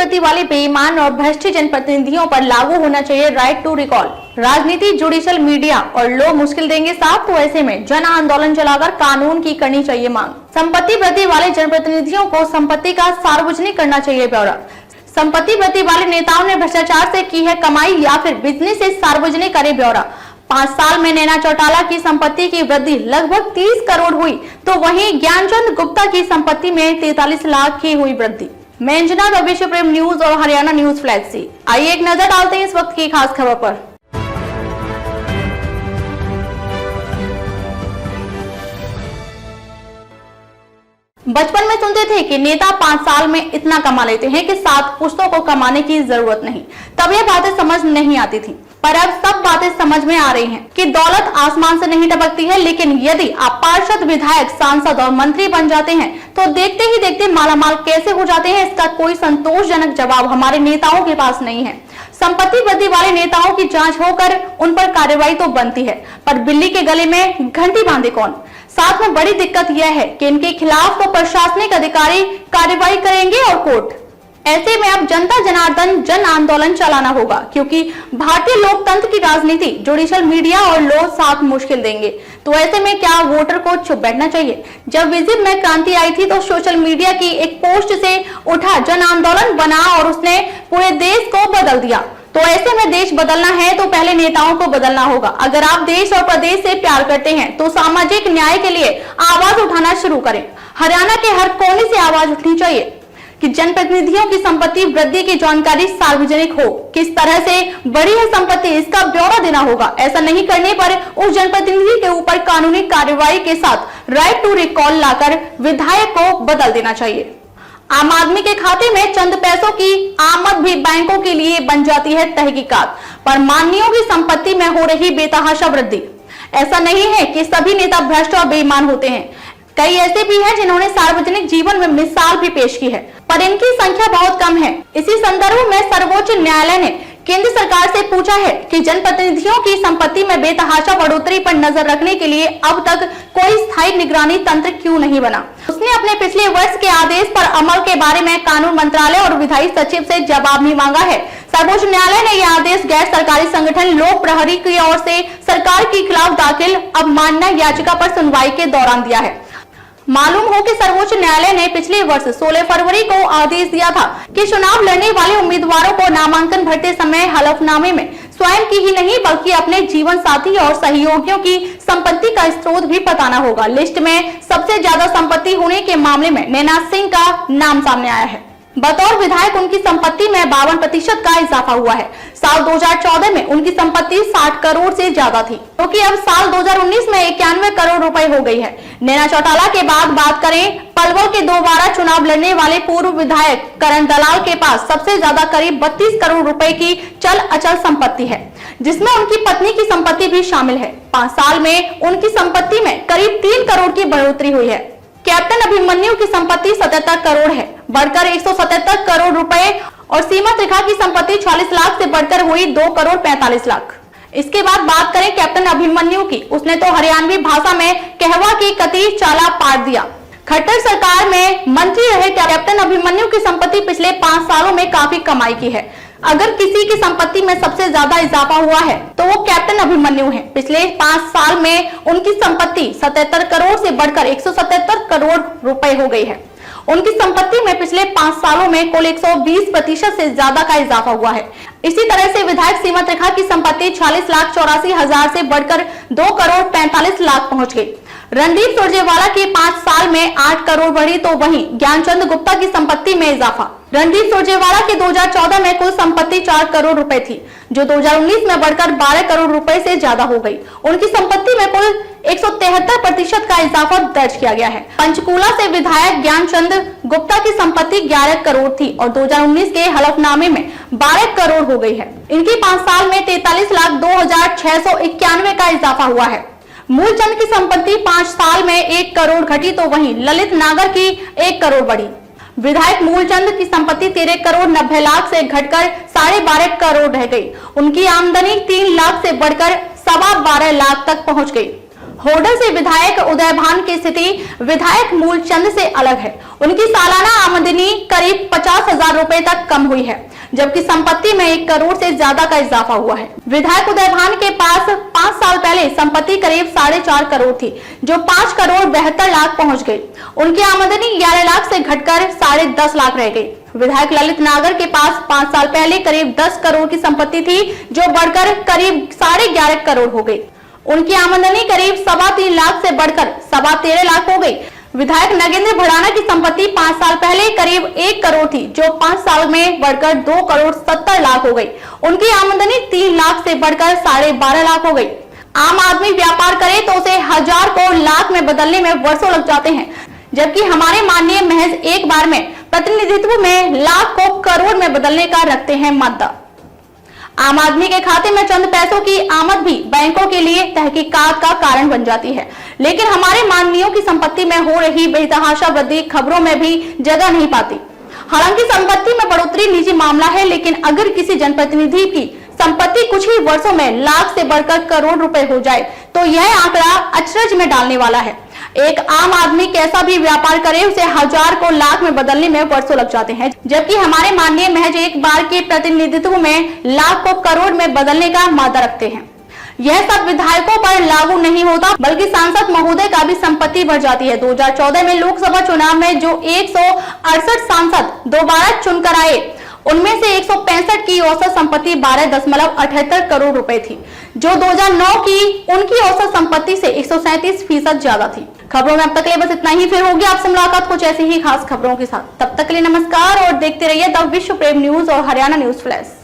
वृत्ति वाले बेईमान और भ्रष्ट जनप्रतिनिधियों पर लागू होना चाहिए राइट टू रिकॉल। राजनीति, जुडिशल, मीडिया और लोग मुश्किल देंगे साथ, तो ऐसे में जन आंदोलन चलाकर कानून की करनी चाहिए मांग। संपत्ति वृत्ति वाले जनप्रतिनिधियों को संपत्ति का सार्वजनिक करना चाहिए ब्यौरा। संपत्ति वृत्ति वाले नेताओं ने भ्रष्टाचार से की है कमाई या फिर बिजनेस से सार्वजनिक करे ब्यौरा। 5 साल में नैना चौटाला की संपत्ति की वृद्धि लगभग 30 करोड़ हुई, तो वहीं ज्ञानचंद गुप्ता की संपत्ति में 43 लाख की हुई वृद्धि। मैं अंजना, विश्व प्रेम न्यूज और हरियाणा न्यूज फ्लैश से। आइए एक नजर डालते हैं इस वक्त की खास खबर पर। बचपन में सुनते थे कि नेता 5 साल में इतना कमा लेते हैं कि 7 पुश्तों को कमाने की जरूरत नहीं। तब यह बातें समझ नहीं आती थी, पर अब सब बातें समझ में आ रही हैं कि दौलत आसमान से नहीं टपकती है, लेकिन यदि आप पार्षद, विधायक, सांसद और मंत्री बन जाते हैं तो देखते ही देखते मालामाल कैसे हो जाते हैं, इसका कोई संतोषजनक जवाब हमारे नेताओं के पास नहीं है। संपत्ति वृद्धि वाले नेताओं की जांच होकर उन पर कार्रवाई तो बनती है, पर बिल्ली के गले में घंटी बांधे कौन? साथ में बड़ी दिक्कत यह है कि इनके खिलाफ तो प्रशासनिक अधिकारी कार्रवाई करेंगे और कोर्ट। ऐसे में अब जनता जनार्दन जन आंदोलन चलाना होगा, क्योंकि भारतीय लोकतंत्र की राजनीति, जुडिशल, मीडिया और लोग साथ मुश्किल देंगे। तो ऐसे में क्या वोटर को चुप बैठना चाहिए? जब विजिट में क्रांति आई थी तो सोशल मीडिया की एक पोस्ट से उठा जन आंदोलन बना और उसने पूरे देश को बदल दिया। तो ऐसे में देश बदलना है तो पहले नेताओं को बदलना होगा। अगर आप देश और प्रदेश से प्यार करते हैं तो सामाजिक न्याय के लिए आवाज उठाना शुरू करें। हरियाणा के हर कोने से आवाज उठनी चाहिए कि जनप्रतिनिधियों की संपत्ति वृद्धि की जानकारी सार्वजनिक हो। किस तरह से बढ़ी है संपत्ति, इसका ब्यौरा देना होगा। ऐसा नहीं करने पर उस जनप्रतिनिधि के ऊपर कानूनी कार्रवाई के साथ राइट टू रिकॉल लाकर विधायक को बदल देना चाहिए। आम आदमी के खाते में चंद पैसों की आमद भी बैंकों के लिए बन जाती है तहकीकात, पर माननीयों की संपत्ति में हो रही बेतहाशा वृद्धि। ऐसा नहीं है कि सभी नेता भ्रष्ट और बेईमान होते हैं, कई ऐसे भी हैं जिन्होंने सार्वजनिक जीवन में मिसाल भी पेश की है, पर इनकी संख्या बहुत कम है। इसी संदर्भ में सर्वोच्च न्यायालय ने केंद्र सरकार से पूछा है कि जनप्रतिनिधियों की संपत्ति में बेतहाशा बढ़ोतरी पर नजर रखने के लिए अब तक कोई स्थायी निगरानी तंत्र क्यों नहीं बना। उसने अपने पिछले वर्ष के आदेश पर अमल के बारे में कानून मंत्रालय और विधायी सचिव से जवाब भी मांगा है। सर्वोच्च न्यायालय ने यह आदेश गैर सरकारी संगठन लोक प्रहरी की ओर से सरकार के खिलाफ दाखिल अवमानना याचिका पर सुनवाई के दौरान दिया है। मालूम हो कि सर्वोच्च न्यायालय ने पिछले वर्ष 16 फरवरी को आदेश दिया था कि चुनाव लड़ने वाले उम्मीदवारों को नामांकन भरते समय हलफनामे में स्वयं की ही नहीं बल्कि अपने जीवन साथी और सहयोगियों की संपत्ति का स्रोत भी बताना होगा। लिस्ट में सबसे ज्यादा संपत्ति होने के मामले में नैना सिंह का नाम सामने आया है। बतौर विधायक उनकी संपत्ति में 52% का इजाफा हुआ है। साल 2014 में उनकी संपत्ति 60 करोड़ से ज्यादा थी, क्योंकि अब साल 2019 में 91 करोड़ रुपए हो गई है। नैना चौटाला के बाद बात करें, पलवल के दोबारा चुनाव लड़ने वाले पूर्व विधायक करण दलाल के पास सबसे ज्यादा करीब 32 करोड़ रुपए की चल अचल संपत्ति है, जिसमें उनकी पत्नी की संपत्ति भी शामिल है। 5 साल में उनकी संपत्ति में करीब 3 करोड़ की बढ़ोतरी हुई है। कैप्टन अभिमन्यु की संपत्ति 77 करोड़ है, बढ़कर 177 करोड़ रुपए, और सीमा त्रिखा की संपत्ति 40 लाख से बढ़कर हुई 2 करोड़ 45 लाख। इसके बाद बात करें कैप्टन अभिमन्यु की, उसने तो हरियाणवी भाषा में कहवा की कती चाला पाट दिया। खट्टर सरकार में मंत्री रहे कैप्टन अभिमन्यु की संपत्ति पिछले 5 सालों में काफी कमाई की है। अगर किसी की संपत्ति में सबसे ज्यादा इजाफा हुआ है तो वो कैप्टन अभिमन्यु है। पिछले 5 साल में उनकी संपत्ति 77 करोड़ से बढ़कर 177 करोड़ रुपए हो गई है। उनकी संपत्ति में पिछले 5 सालों में कुल 120% से ज्यादा का इजाफा हुआ है। इसी तरह से विधायक सीमा त्रिखा की संपत्ति 40,84,000 से बढ़कर 2 करोड़ 45 लाख पहुंच गई। रणदीप सुरजेवाला की 5 साल में 8 करोड़ बढ़ी, तो वहीं ज्ञानचंद गुप्ता की संपत्ति में इजाफा। रणदीप सुरजेवाला की 2014 में कुल संपत्ति 4 करोड़ रुपए थी, जो 2019 में बढ़कर 12 करोड़ रुपए से ज्यादा हो गई। उनकी संपत्ति में कुल 173% का इजाफा दर्ज किया गया है। पंचकूला से विधायक ज्ञानचंद गुप्ता की संपत्ति 11 करोड़ थी और 2019 के हलफनामे में 12 करोड़ हो गई है। इनकी 5 साल में 43,02,691 का इजाफा हुआ है। मूलचंद की संपत्ति 5 साल में 1 करोड़ घटी, तो वहीं ललित नागर की 1 करोड़ बढ़ी। विधायक मूलचंद की संपत्ति 13 करोड़ 90 लाख से घटकर 12.5 करोड़ रह गई। उनकी आमदनी 3 लाख से बढ़कर 12.25 लाख तक पहुंच गई। होडल से विधायक उदयभान की स्थिति विधायक मूलचंद से अलग है। उनकी सालाना आमदनी करीब 50,000 रुपए तक कम हुई है, जबकि संपत्ति में 1 करोड़ से ज्यादा का इजाफा हुआ है। विधायक उदयभान के पास 5 साल पहले संपत्ति करीब 4.5 करोड़ थी, जो 5 करोड़ 72 लाख पहुंच गई। उनकी आमदनी 11 लाख से घटकर 10.5 लाख रह गई। विधायक ललित नागर के पास 5 साल पहले करीब 10 करोड़ की संपत्ति थी, जो बढ़कर करीब 11.5 करोड़ हो गई। उनकी आमदनी करीब 3.25 लाख से बढ़कर 13.25 लाख हो गई। विधायक नगेंद्र भड़ाना की संपत्ति 5 साल पहले करीब 1 करोड़ थी, जो 5 साल में बढ़कर 2 करोड़ 70 लाख हो गई। उनकी आमदनी 3 लाख से बढ़कर 12.5 लाख हो गई। आम आदमी व्यापार करे तो उसे 1000 को लाख में बदलने में वर्षों लग जाते हैं, जबकि हमारे माननीय महज एक बार में प्रतिनिधित्व में लाख को करोड़ में बदलने का रखते हैं मादा। आम आदमी के खाते में चंद पैसों की आमद भी बैंकों के लिए तहकीकात का कारण बन जाती है, लेकिन हमारे माननीयों की संपत्ति में हो रही बेतहाशा वृद्धि खबरों में भी जगह नहीं पाती। हालांकि संपत्ति में बढ़ोतरी निजी मामला है, लेकिन अगर किसी जनप्रतिनिधि की संपत्ति कुछ ही वर्षों में लाख से बढ़कर करोड़ रुपए हो जाए तो यह आंकड़ा अचरज में डालने वाला है। एक आम आदमी कैसा भी व्यापार करे, उसे 1000 को लाख में बदलने में वर्षों लग जाते हैं, जबकि हमारे माननीय महज एक बार के प्रतिनिधित्व में लाख को करोड़ में बदलने का मादा रखते हैं। यह सब विधायकों पर लागू नहीं होता, बल्कि सांसद महोदय का भी संपत्ति बढ़ जाती है। 2014 में लोकसभा चुनाव में जो 168 सांसद दोबारा चुनकर आए, उनमें से 165 की औसत संपत्ति 12.78 करोड़ रुपए थी, जो 2009 की उनकी औसत संपत्ति से 137% ज्यादा थी। खबरों में अब तक के लिए बस इतना ही। फिर होगी आपसे मुलाकात कुछ ऐसी ही खास खबरों के साथ। तब तक के लिए नमस्कार और देखते रहिए द विश्व प्रेम न्यूज और हरियाणा न्यूज फ्लैश।